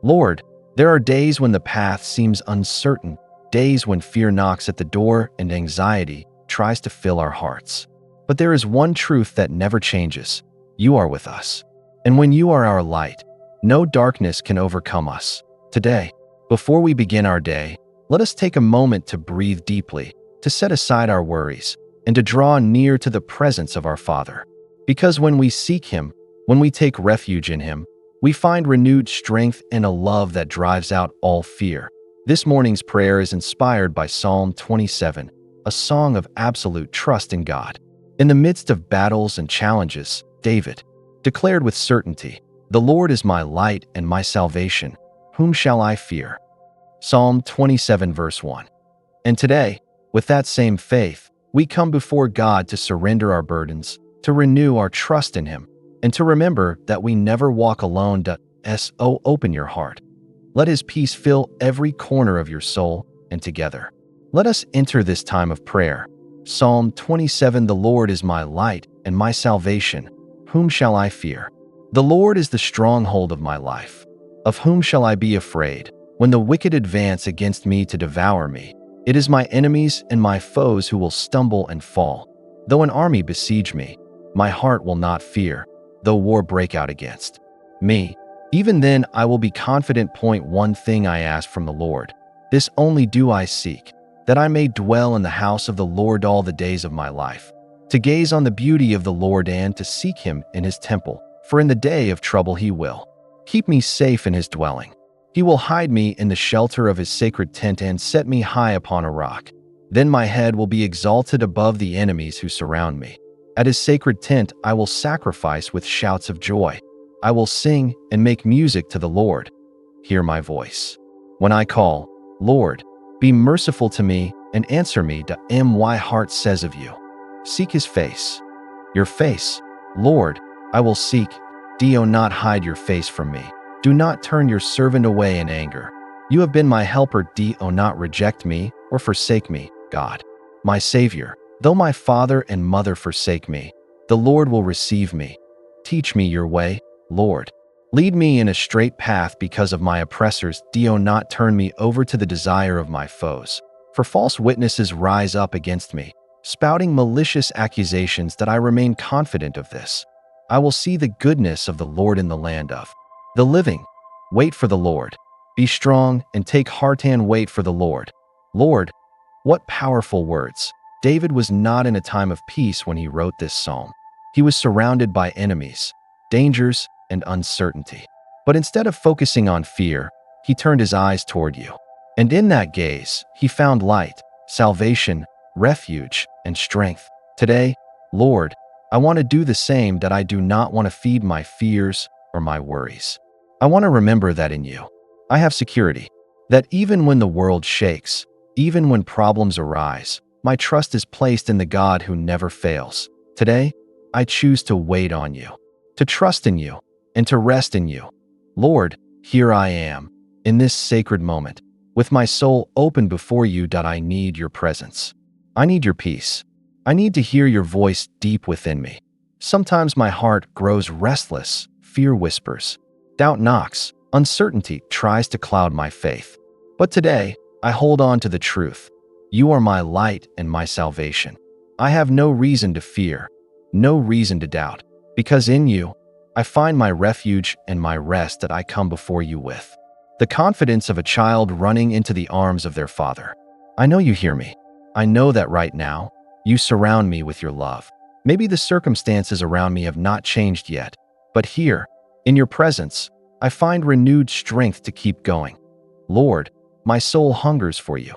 Lord, there are days when the path seems uncertain, days when fear knocks at the door and anxiety tries to fill our hearts. But there is one truth that never changes. You are with us. And when you are our light, no darkness can overcome us. Today, before we begin our day, let us take a moment to breathe deeply, to set aside our worries, and to draw near to the presence of our Father. Because when we seek Him, when we take refuge in Him, we find renewed strength and a love that drives out all fear. This morning's prayer is inspired by Psalm 27, a song of absolute trust in God. In the midst of battles and challenges, David declared with certainty, "The Lord is my light and my salvation. Whom shall I fear?" Psalm 27 verse 1. And today, with that same faith, we come before God to surrender our burdens, to renew our trust in Him, and to remember that we never walk alone. So open your heart. Let His peace fill every corner of your soul, and together, let us enter this time of prayer. Psalm 27. The Lord is my light and my salvation. Whom shall I fear? The Lord is the stronghold of my life. Of whom shall I be afraid? When the wicked advance against me to devour me, it is my enemies and my foes who will stumble and fall. Though an army besiege me, my heart will not fear. Though war break out against me, even then I will be confident. One thing I ask from the Lord, this only do I seek, that I may dwell in the house of the Lord all the days of my life, to gaze on the beauty of the Lord and to seek Him in His temple. For in the day of trouble He will keep me safe in His dwelling. He will hide me in the shelter of His sacred tent and set me high upon a rock. Then my head will be exalted above the enemies who surround me. At His sacred tent I will sacrifice with shouts of joy. I will sing and make music to the Lord. Hear my voice when I call, Lord, be merciful to me and answer me. My heart says of you, seek His face. Your face, Lord, I will seek. Do not hide your face from me. Do not turn your servant away in anger. You have been my helper. Do not reject me or forsake me, God, my Savior. Though my father and mother forsake me, the Lord will receive me. Teach me your way, Lord. Lead me in a straight path because of my oppressors. Do not turn me over to the desire of my foes. For false witnesses rise up against me, spouting malicious accusations. That I remain confident of this. I will see the goodness of the Lord in the land of the living. Wait for the Lord. Be strong and take heart and wait for the Lord. Lord, what powerful words. David was not in a time of peace when he wrote this psalm. He was surrounded by enemies, dangers, and uncertainty. But instead of focusing on fear, he turned his eyes toward you. And in that gaze, he found light, salvation, refuge, and strength. Today, Lord, I want to do the same. That I do not want to feed my fears or my worries. I want to remember that in you, I have security. That even when the world shakes, even when problems arise, my trust is placed in the God who never fails. Today, I choose to wait on you, to trust in you, and to rest in you. Lord, here I am, in this sacred moment, with my soul open before you. I need your presence. I need your peace. I need to hear your voice deep within me. Sometimes my heart grows restless, fear whispers, doubt knocks, uncertainty tries to cloud my faith. But today, I hold on to the truth. You are my light and my salvation. I have no reason to fear, no reason to doubt, because in you, I find my refuge and my rest. That I come before you with the confidence of a child running into the arms of their father. I know you hear me. I know that right now, you surround me with your love. Maybe the circumstances around me have not changed yet, but here, in your presence, I find renewed strength to keep going. Lord, my soul hungers for you.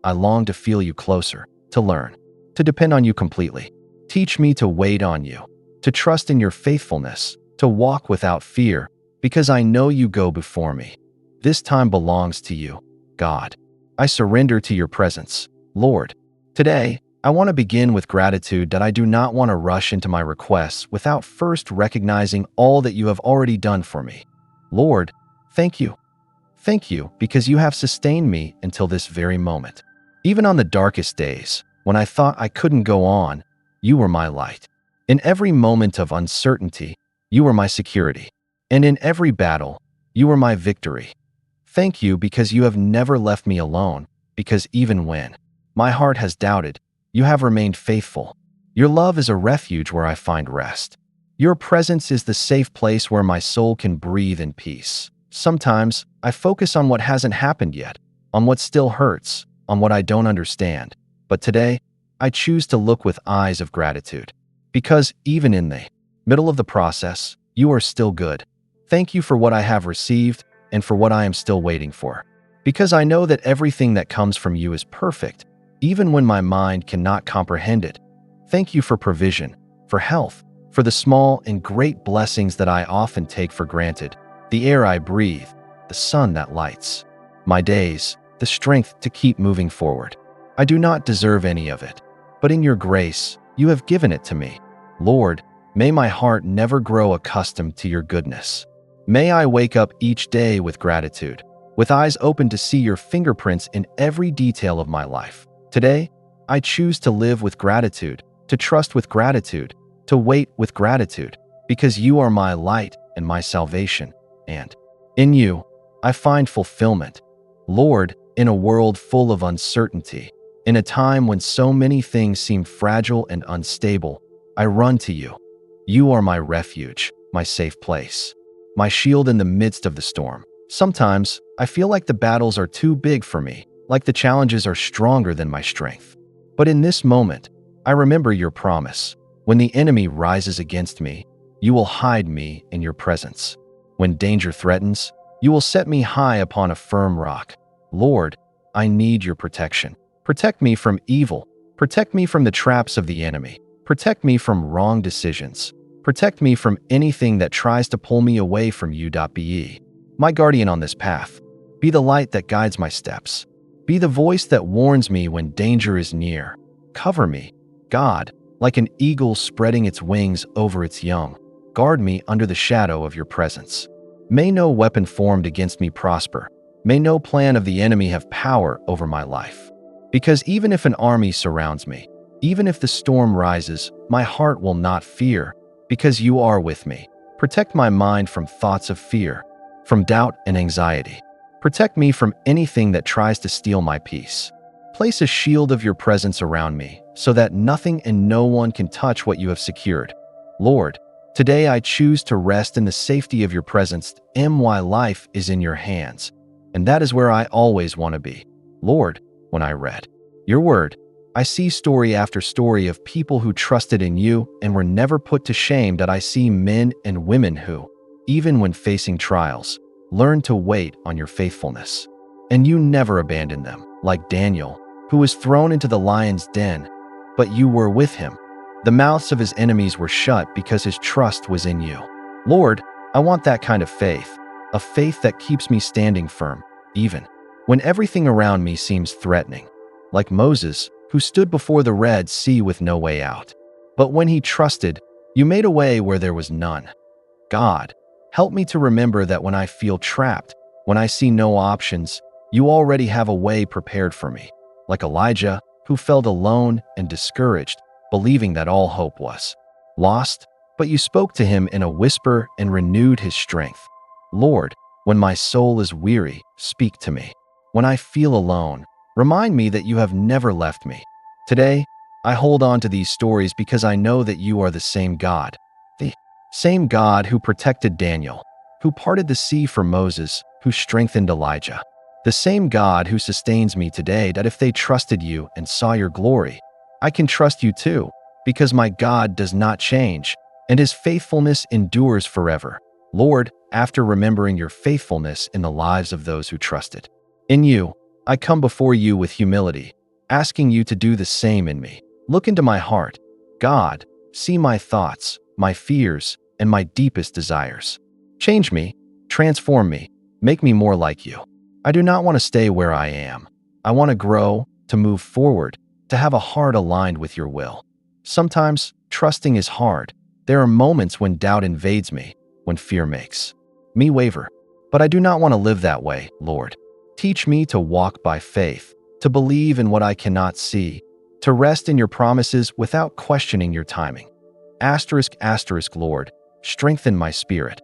I long to feel you closer, to learn, to depend on you completely. Teach me to wait on you, to trust in your faithfulness, to walk without fear, because I know you go before me. This time belongs to you, God. I surrender to your presence, Lord. Today, I want to begin with gratitude. That I do not want to rush into my requests without first recognizing all that you have already done for me. Lord, thank you. Thank you because you have sustained me until this very moment. Even on the darkest days, when I thought I couldn't go on, you were my light. In every moment of uncertainty, you were my security. And in every battle, you were my victory. Thank you because you have never left me alone, because even when my heart has doubted, you have remained faithful. Your love is a refuge where I find rest. Your presence is the safe place where my soul can breathe in peace. Sometimes I focus on what hasn't happened yet, on what still hurts, on what I don't understand. But today, I choose to look with eyes of gratitude. Because even in the middle of the process, you are still good. Thank you for what I have received and for what I am still waiting for. Because I know that everything that comes from you is perfect, even when my mind cannot comprehend it. Thank you for provision, for health, for the small and great blessings that I often take for granted. The air I breathe, the sun that lights my days, the strength to keep moving forward. I do not deserve any of it, but in your grace, you have given it to me. Lord, may my heart never grow accustomed to your goodness. May I wake up each day with gratitude, with eyes open to see your fingerprints in every detail of my life. Today, I choose to live with gratitude, to trust with gratitude, to wait with gratitude, because you are my light and my salvation, and in you, I find fulfillment. Lord, in a world full of uncertainty, in a time when so many things seem fragile and unstable, I run to you. You are my refuge, my safe place, my shield in the midst of the storm. Sometimes, I feel like the battles are too big for me, like the challenges are stronger than my strength. But in this moment, I remember your promise. When the enemy rises against me, you will hide me in your presence. When danger threatens, you will set me high upon a firm rock. Lord, I need your protection. Protect me from evil. Protect me from the traps of the enemy. Protect me from wrong decisions. Protect me from anything that tries to pull me away from you. Be my guardian on this path. Be the light that guides my steps. Be the voice that warns me when danger is near. Cover me, God, like an eagle spreading its wings over its young. Guard me under the shadow of your presence. May no weapon formed against me prosper. May no plan of the enemy have power over my life. Because even if an army surrounds me, even if the storm rises, my heart will not fear, because you are with me. Protect my mind from thoughts of fear, from doubt and anxiety. Protect me from anything that tries to steal my peace. Place a shield of your presence around me, so that nothing and no one can touch what you have secured. Lord, today I choose to rest in the safety of your presence. My life is in your hands, and that is where I always want to be. Lord, when I read your word, I see story after story of people who trusted in you and were never put to shame. That I see men and women who, even when facing trials, learned to wait on your faithfulness. And you never abandoned them, like Daniel, who was thrown into the lion's den, but you were with him. The mouths of his enemies were shut because his trust was in you. Lord, I want that kind of faith, a faith that keeps me standing firm, even when everything around me seems threatening. Like Moses, who stood before the Red Sea with no way out. But when he trusted, you made a way where there was none. God, help me to remember that when I feel trapped, when I see no options, you already have a way prepared for me. Like Elijah, who felt alone and discouraged, believing that all hope was lost, but you spoke to him in a whisper and renewed his strength. Lord, when my soul is weary, speak to me. When I feel alone, remind me that you have never left me. Today, I hold on to these stories because I know that you are the same God. The same God who protected Daniel, who parted the sea for Moses, who strengthened Elijah. The same God who sustains me today, that if they trusted you and saw your glory, I can trust you too, because my God does not change, and his faithfulness endures forever. Lord, after remembering your faithfulness in the lives of those who trusted in you, I come before you with humility, asking you to do the same in me. Look into my heart, God, see my thoughts, my fears, and my deepest desires. Change me, transform me, make me more like you. I do not want to stay where I am. I want to grow, to move forward, to have a heart aligned with your will. Sometimes, trusting is hard. There are moments when doubt invades me, when fear makes me waver. But I do not want to live that way, Lord. Teach me to walk by faith, to believe in what I cannot see, to rest in your promises without questioning your timing. **, Lord, strengthen my spirit.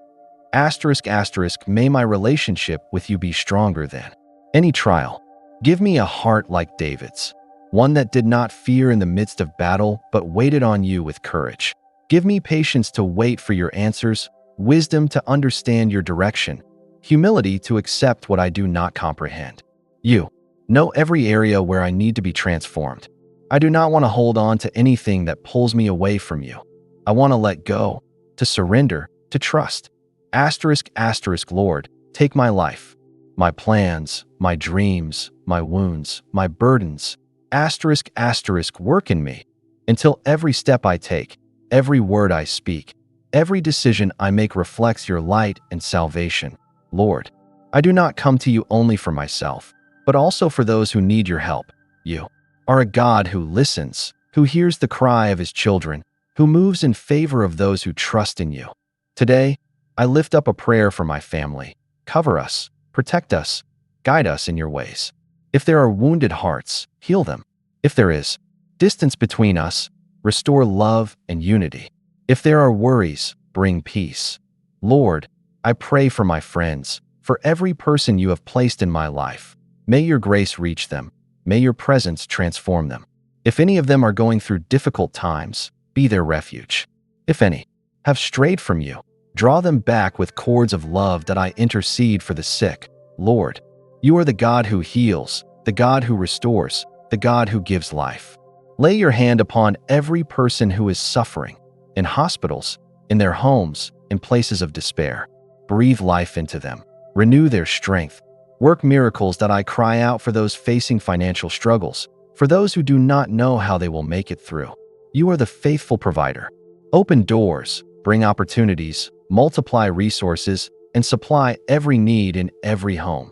Asterisk asterisk, may my relationship with you be stronger than any trial. Give me a heart like David's, one that did not fear in the midst of battle, but waited on you with courage. Give me patience to wait for your answers, wisdom to understand your direction, humility to accept what I do not comprehend. You know every area where I need to be transformed. I do not want to hold on to anything that pulls me away from you. I want to let go, to surrender, to trust. Asterisk asterisk, Lord, take my life, my plans, my dreams, my wounds, my burdens. Asterisk asterisk, work in me until every step I take, every word I speak, every decision I make reflects your light and salvation. Lord, I do not come to you only for myself, but also for those who need your help. You are a God who listens, who hears the cry of his children, who moves in favor of those who trust in you. Today, I lift up a prayer for my family. Cover us, protect us, guide us in your ways. If there are wounded hearts, heal them. If there is distance between us, restore love and unity. If there are worries, bring peace. Lord, I pray for my friends, for every person you have placed in my life. May your grace reach them. May your presence transform them. If any of them are going through difficult times, be their refuge. If any have strayed from you, draw them back with cords of love that I intercede for the sick. Lord, you are the God who heals, the God who restores, the God who gives life. Lay your hand upon every person who is suffering, in hospitals, in their homes, in places of despair. Breathe life into them. Renew their strength. Work miracles that I cry out for those facing financial struggles, for those who do not know how they will make it through. You are the faithful provider. Open doors, bring opportunities, multiply resources, and supply every need in every home.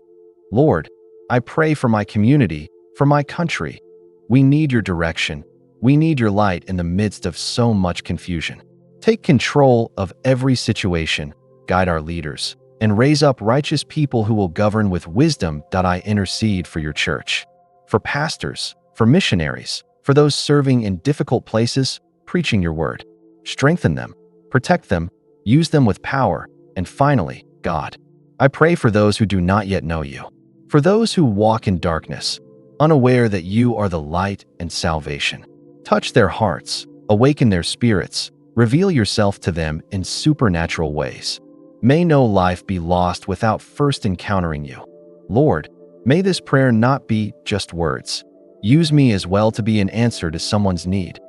Lord, I pray for my community, for my country. We need your direction. We need your light in the midst of so much confusion. Take control of every situation, guide our leaders, and raise up righteous people who will govern with wisdom. I intercede for your church, for pastors, for missionaries, for those serving in difficult places, preaching your word. Strengthen them, protect them, use them with power, and finally, God, I pray for those who do not yet know you, for those who walk in darkness, unaware that you are the light and salvation. Touch their hearts, awaken their spirits, reveal yourself to them in supernatural ways. May no life be lost without first encountering you. Lord, may this prayer not be just words. Use me as well to be an answer to someone's need.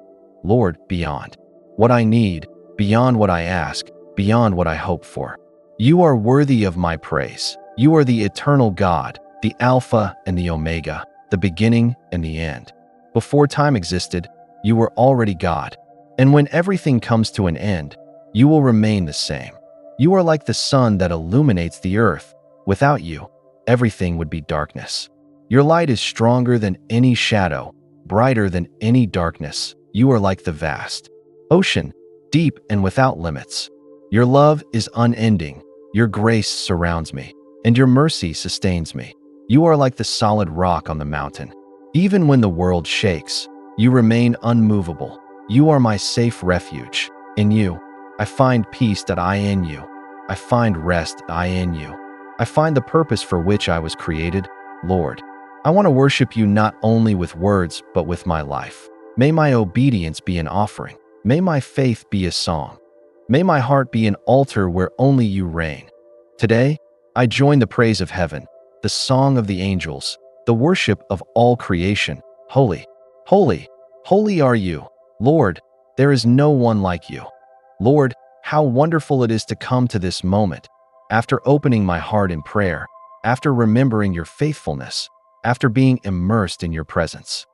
Lord, beyond what I need, beyond what I ask, beyond what I hope for. You are worthy of my praise. You are the eternal God, the Alpha and the Omega, the beginning and the end. Before time existed, you were already God. And when everything comes to an end, you will remain the same. You are like the sun that illuminates the earth. Without you, everything would be darkness. Your light is stronger than any shadow, brighter than any darkness. You are like the vast ocean, deep and without limits. Your love is unending. Your grace surrounds me, and your mercy sustains me. You are like the solid rock on the mountain. Even when the world shakes, you remain unmovable. You are my safe refuge. In you, I find peace. I in you. I find rest. I in you. I find the purpose for which I was created. Lord, I want to worship you not only with words, but with my life. May my obedience be an offering. May my faith be a song. May my heart be an altar where only you reign. Today, I join the praise of heaven, the song of the angels, the worship of all creation. Holy, holy, holy are you. Lord, there is no one like you. Lord, how wonderful it is to come to this moment, after opening my heart in prayer, after remembering your faithfulness, after being immersed in your presence.